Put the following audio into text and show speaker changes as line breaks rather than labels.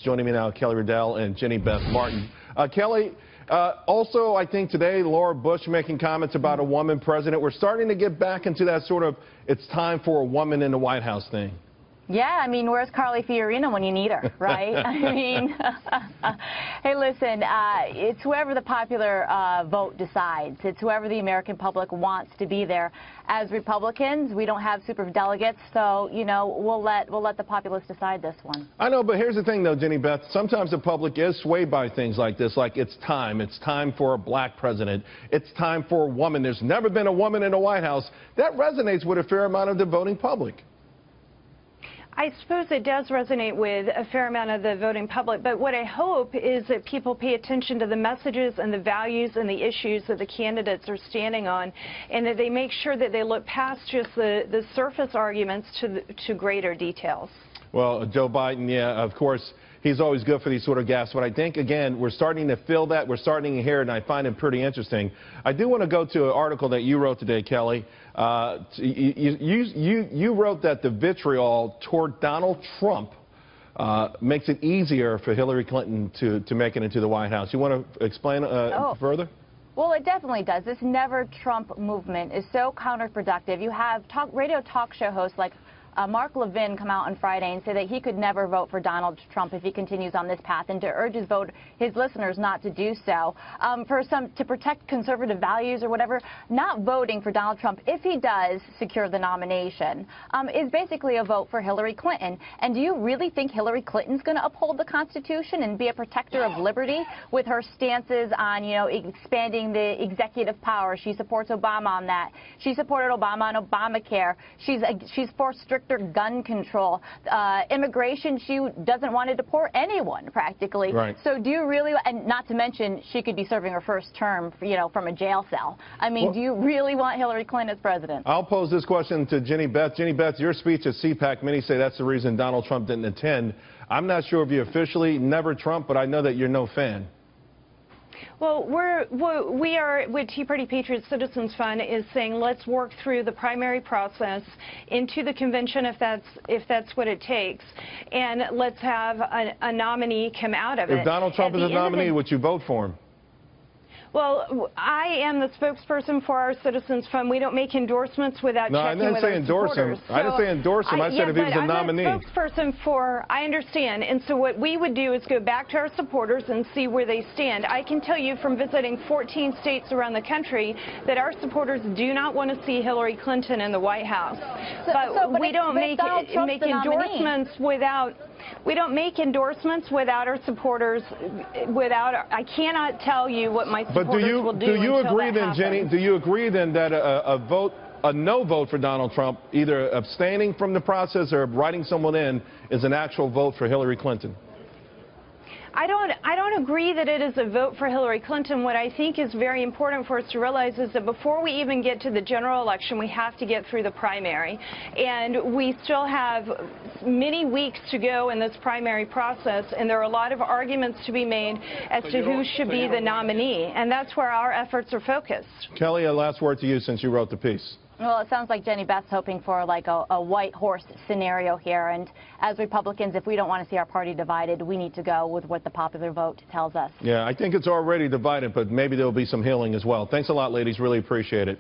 Joining me now, Kelly Riddell and Jenny Beth Martin. Kelly, also I think today Laura Bush making comments about a woman president. We're starting to get back into that sort of it's time for a woman in the White House thing.
Yeah, I mean, where's Carly Fiorina when you need her, right? I mean, hey, listen, it's whoever the popular vote decides. It's whoever the American public wants to be there. As Republicans, we don't have super delegates, so, you know, we'll let the populace decide this one.
I know, but here's the thing, though, Jenny Beth. Sometimes the public is swayed by things like this, like it's time. It's time for a black president. It's time for a woman. There's never been a woman in the White House. That resonates with a fair amount of the voting public.
I suppose it does resonate with a fair amount of the voting public, but what I hope is that people pay attention to the messages and the values and the issues that the candidates are standing on, and that they make sure that they look past just the surface arguments to greater details. Well,
Joe Biden, yeah, of course, he's always good for these sort of gaffes, but I think, again, we're starting to feel that. We're starting to hear it, and I find it pretty interesting. I do want to go to an article that you wrote today, Kelly. You wrote that the vitriol toward Donald Trump makes it easier for Hillary Clinton to make it into the White House. You want to explain further?
Well, it definitely does. This Never Trump movement is so counterproductive. You have radio talk show hosts like Mark Levin come out on Friday and say that he could never vote for Donald Trump if he continues on this path, and to urge his listeners not to do so. To protect conservative values or whatever, not voting for Donald Trump, if he does secure the nomination, is basically a vote for Hillary Clinton. And do you really think Hillary Clinton's going to uphold the Constitution and be a protector of liberty with her stances on, you know, expanding the executive power? She supports Obama on that. She supported Obama on Obamacare. She's for strict gun control. Immigration, she doesn't want to deport anyone, practically.
Right.
So do you really, and not to mention, she could be serving her first term, you know, from a jail cell. I mean, do you really want Hillary Clinton as president?
I'll pose this question to Jenny Beth. Jenny Beth, your speech at CPAC, many say that's the reason Donald Trump didn't attend. I'm not sure if you officially never Trump, but I know that you're no fan.
Well, we are with Tea Party Patriot Citizens Fund is saying let's work through the primary process into the convention if that's what it takes, and let's have a nominee come out of it.
If Donald Trump is a nominee, would you vote for him?
Well, I am the spokesperson for our Citizens Fund. We don't make endorsements without checking with our supporters.
I didn't say endorse him. I said if he was a nominee.
I'm the spokesperson for, I understand. And so what we would do is go back to our supporters and see where they stand. I can tell you from visiting 14 states around the country that our supporters do not want to see Hillary Clinton in the White House. But we don't make endorsements without... We don't make endorsements without our supporters. I cannot tell you what my supporters will do.
Do you agree then, Jenny? Do you agree then that a no vote for Donald Trump, either abstaining from the process or writing someone in, is an actual vote for Hillary Clinton?
I don't agree that it is a vote for Hillary Clinton. What I think is very important for us to realize is that before we even get to the general election, we have to get through the primary. And we still have many weeks to go in this primary process, and there are a lot of arguments to be made as to who should be the nominee. And that's where our efforts are focused.
Kelly, a last word to you since you wrote the piece.
Well, it sounds like Jenny Beth's hoping for like a white horse scenario here. And as Republicans, if we don't want to see our party divided, we need to go with what the popular vote tells us.
Yeah, I think it's already divided, but maybe there'll be some healing as well. Thanks a lot, ladies. Really appreciate it.